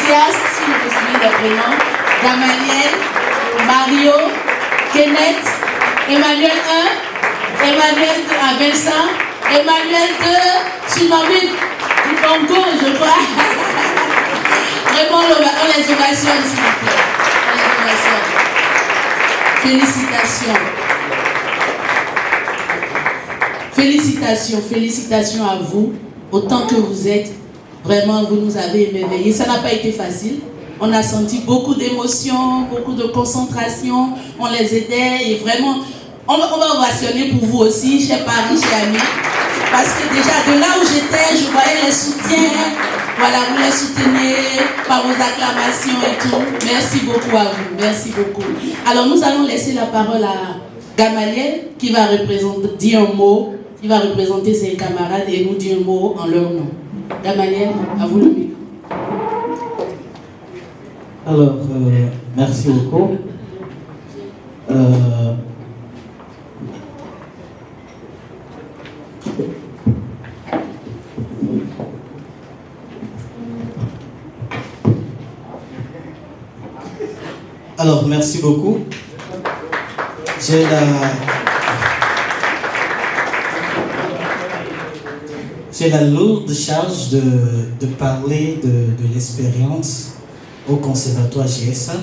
Mathias, si je me souviens des prénoms, Gamaliel, Mario, Kenneth, Emmanuel 1, Emmanuel 2 à Vincent, Emmanuel 2, surnommé du Congo, je crois. Vraiment, on les ovationne, s'il vous plaît. On les ovationne. Félicitations. Félicitations, félicitations à vous. Autant que vous êtes, vraiment, vous nous avez émerveillés. Ça n'a pas été facile. On a senti beaucoup d'émotions, beaucoup de concentration. On les aidait et vraiment, on va ovationner pour vous aussi, chers parents, chers amis. Parce que déjà, de là où j'étais, je voyais les soutiens. Voilà, vous les soutenez par vos acclamations et tout. Merci beaucoup à vous. Merci beaucoup. Alors, nous allons laisser la parole à Gamaliel qui va dire un mot. Il va représenter ses camarades et nous dire un mot en leur nom. Gamaliel, à vous le micro. Alors, merci beaucoup. Alors, merci beaucoup. J'ai la lourde charge de parler de l'expérience au conservatoire GSA.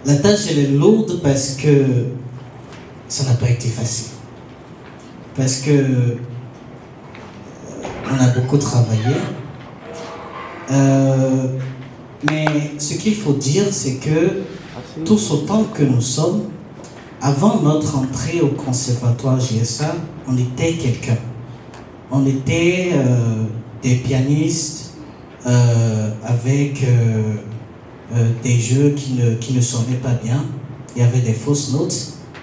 La tâche, elle est lourde parce que ça n'a pas été facile. Parce que on a beaucoup travaillé. Mais ce qu'il faut dire, c'est que tous autant que nous sommes, avant notre entrée au conservatoire GSA, on était quelqu'un. On était des pianistes avec des jeux qui ne sonnaient pas bien. Il y avait des fausses notes.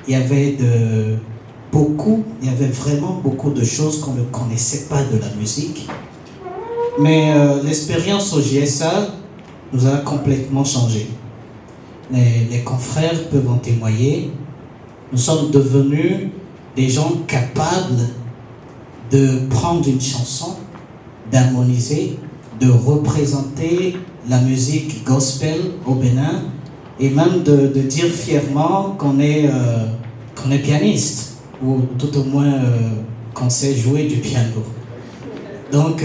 Il y avait vraiment beaucoup de choses qu'on ne connaissait pas de la musique. Mais l'expérience au GSA nous a complètement changé. Les confrères peuvent en témoigner. Nous sommes devenus des gens capables de prendre une chanson, d'harmoniser, de représenter la musique gospel au Bénin et même de dire fièrement qu'on est pianiste ou tout au moins qu'on sait jouer du piano. Donc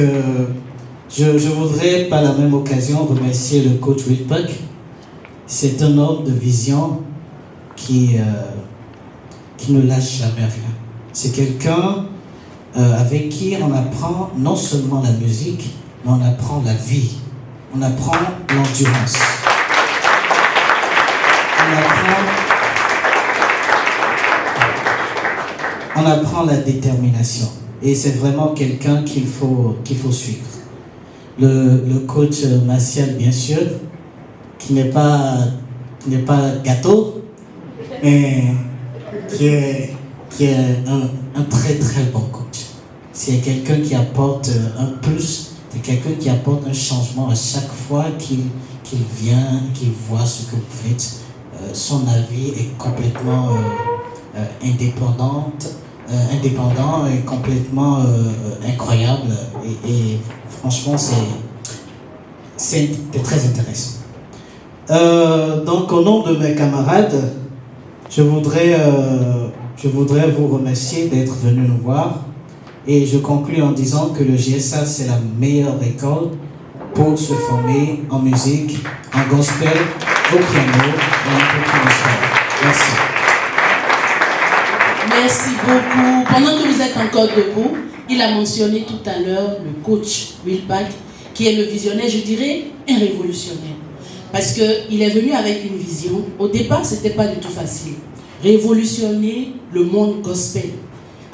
je voudrais par la même occasion remercier le coach Will Puck. C'est un homme de vision qui ne lâche jamais rien. C'est quelqu'un avec qui on apprend non seulement la musique, mais on apprend la vie, on apprend l'endurance, on apprend la détermination. Et c'est vraiment quelqu'un qu'il faut suivre. Le coach Martial, bien sûr, qui n'est pas gâteau, mais qui est un très très bon coach. C'est quelqu'un qui apporte un plus, c'est quelqu'un qui apporte un changement à chaque fois qu'il vient, qu'il voit ce que vous faites. Son avis est complètement indépendant et complètement incroyable. Et franchement, c'est très intéressant. Donc, au nom de mes camarades, je voudrais vous remercier d'être venus nous voir. Et je conclue en disant que le GSA, c'est la meilleure école pour se former en musique, en gospel, au piano et en percussion. Merci. Merci beaucoup. Pendant que vous êtes encore debout, il a mentionné tout à l'heure le coach Will Puck, qui est le visionnaire, je dirais, un révolutionnaire. Parce qu'il est venu avec une vision. Au départ, ce n'était pas du tout facile. Révolutionner le monde gospel,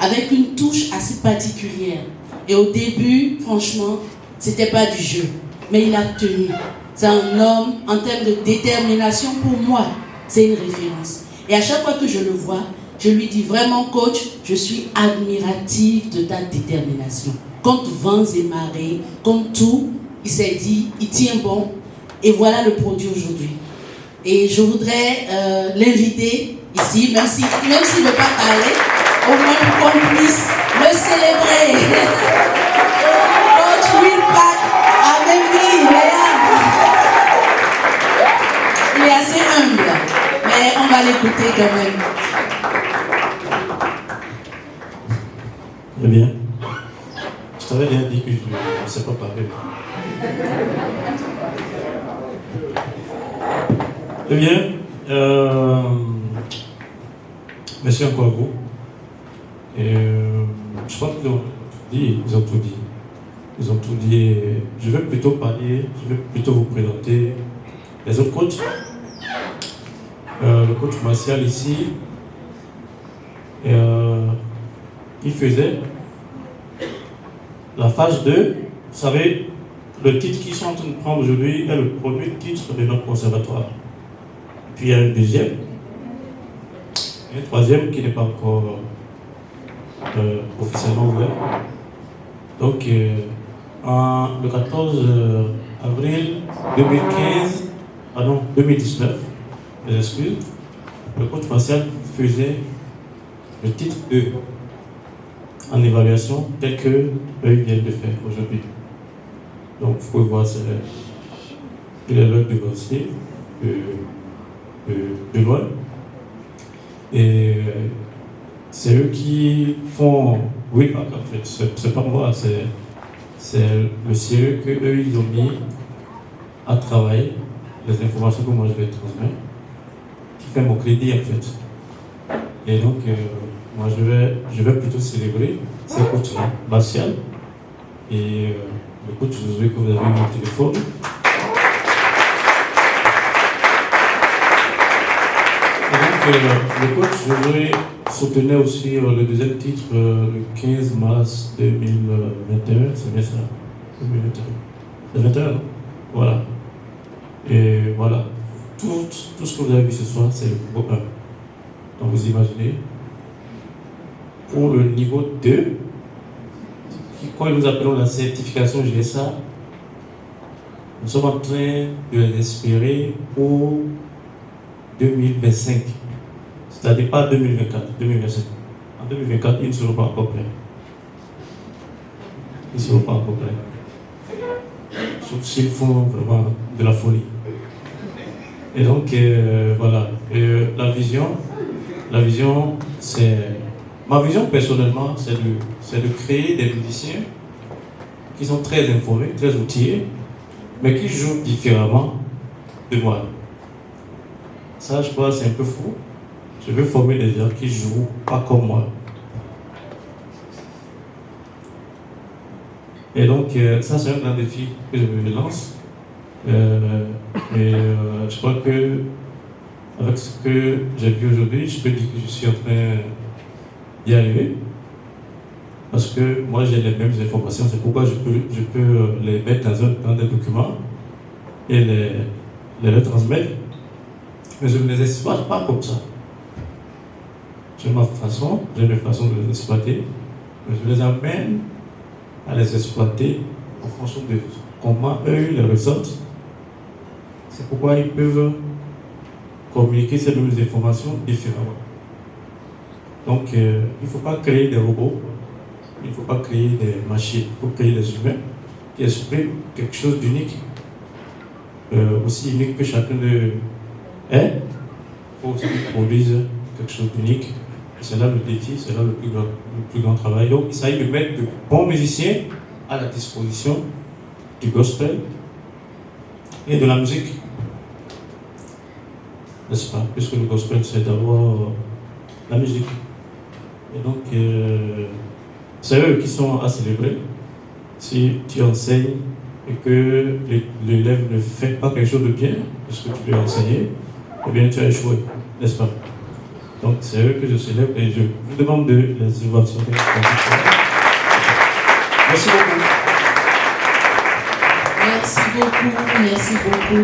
avec une touche assez particulière. Et au début, franchement, c'était pas du jeu. Mais il a tenu. C'est un homme, en termes de détermination, pour moi, c'est une référence. Et à chaque fois que je le vois, je lui dis vraiment, coach, je suis admirative de ta détermination. Contre vents et marées, contre tout, il s'est dit, il tient bon. Et voilà le produit aujourd'hui. Et je voudrais l'inviter ici, même s'il ne veut pas parler, au moins pour qu'on puisse le célébrer. Coach Will Puck, avec lui, Léa. l'écouter quand même. Eh bien, je t'avais déjà dit que je ne sais pas parler. Eh bien, merci encore à vous. Et je crois qu'ils ont tout dit, ils ont tout dit. Ils ont tout dit. Je vais plutôt parler, je vais plutôt vous présenter les autres coachs. Le coach Martial ici, il faisait la phase 2. Vous savez, le titre qu'ils sont en train de prendre aujourd'hui est le premier titre de notre conservatoire. Puis il y a un deuxième, et un troisième qui n'est pas encore officiellement ouvert. Donc, le 14 avril 2019, mes excuses, le coach Martial faisait le titre 2 en évaluation tel que eux viennent de faire aujourd'hui. Donc, vous pouvez voir, il est l'heure de dossier de loin. Et c'est eux qui font, oui, en fait, c'est pas moi, c'est le sérieux qu'eux ils ont mis à travailler, les informations que moi je vais transmettre, qui fait mon crédit en fait. Et donc, moi je vais plutôt célébrer ces coachs-là, Martial et le coach Josué que vous avez eu au téléphone. Et donc, le coach Josué soutenait aussi le deuxième titre le 15 mars 2021, c'est bien ça 2021. C'est 21, non? Voilà. Et voilà. Tout ce que vous avez vu ce soir, c'est le niveau 1. Donc vous imaginez, pour le niveau 2, quand nous appelons la certification GSA, nous sommes en train de l'espérer pour 2025. C'est-à-dire pas 2024, 2025. En 2024, ils ne seront pas encore prêts. Ils ne seront pas encore prêts. Sauf s'ils font vraiment de la folie. Et donc, voilà. La vision, c'est... Ma vision, personnellement, c'est de créer des musiciens qui sont très informés, très outillés, mais qui jouent différemment de moi. Ça, je crois, c'est un peu fou. Je veux former des gens qui ne jouent pas comme moi. Et donc, ça, c'est un grand défi que je me lance. Je crois que, avec ce que j'ai vu aujourd'hui, je peux dire que je suis en train d'y arriver. Parce que moi, j'ai les mêmes informations. C'est pourquoi je peux les mettre dans des documents et les transmettre. Mais je ne les exploite pas comme ça. J'ai ma façon de les exploiter, mais je les amène à les exploiter en fonction de comment eux les ressentent. C'est pourquoi ils peuvent communiquer ces nouvelles informations différemment. Donc, il ne faut pas créer des robots, il ne faut pas créer des machines, il faut créer des humains qui expriment quelque chose d'unique, aussi unique que chacun d'eux est. Il faut aussi qu'ils produisent quelque chose d'unique. C'est là le défi, c'est là le plus grand travail. Donc, il s'agit de mettre de bons musiciens à la disposition du gospel et de la musique. N'est-ce pas? Puisque le gospel, c'est d'abord la musique. Et donc, c'est eux qui sont à célébrer. Si tu enseignes et que l'élève ne fait pas quelque chose de bien, parce que tu lui as enseigné, eh bien, tu as échoué, n'est-ce pas? Donc, c'est eux que je célèbre et je vous demande de les évaluer. Merci beaucoup. Merci beaucoup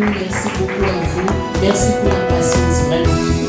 à vous. Merci pour la patience, vraiment.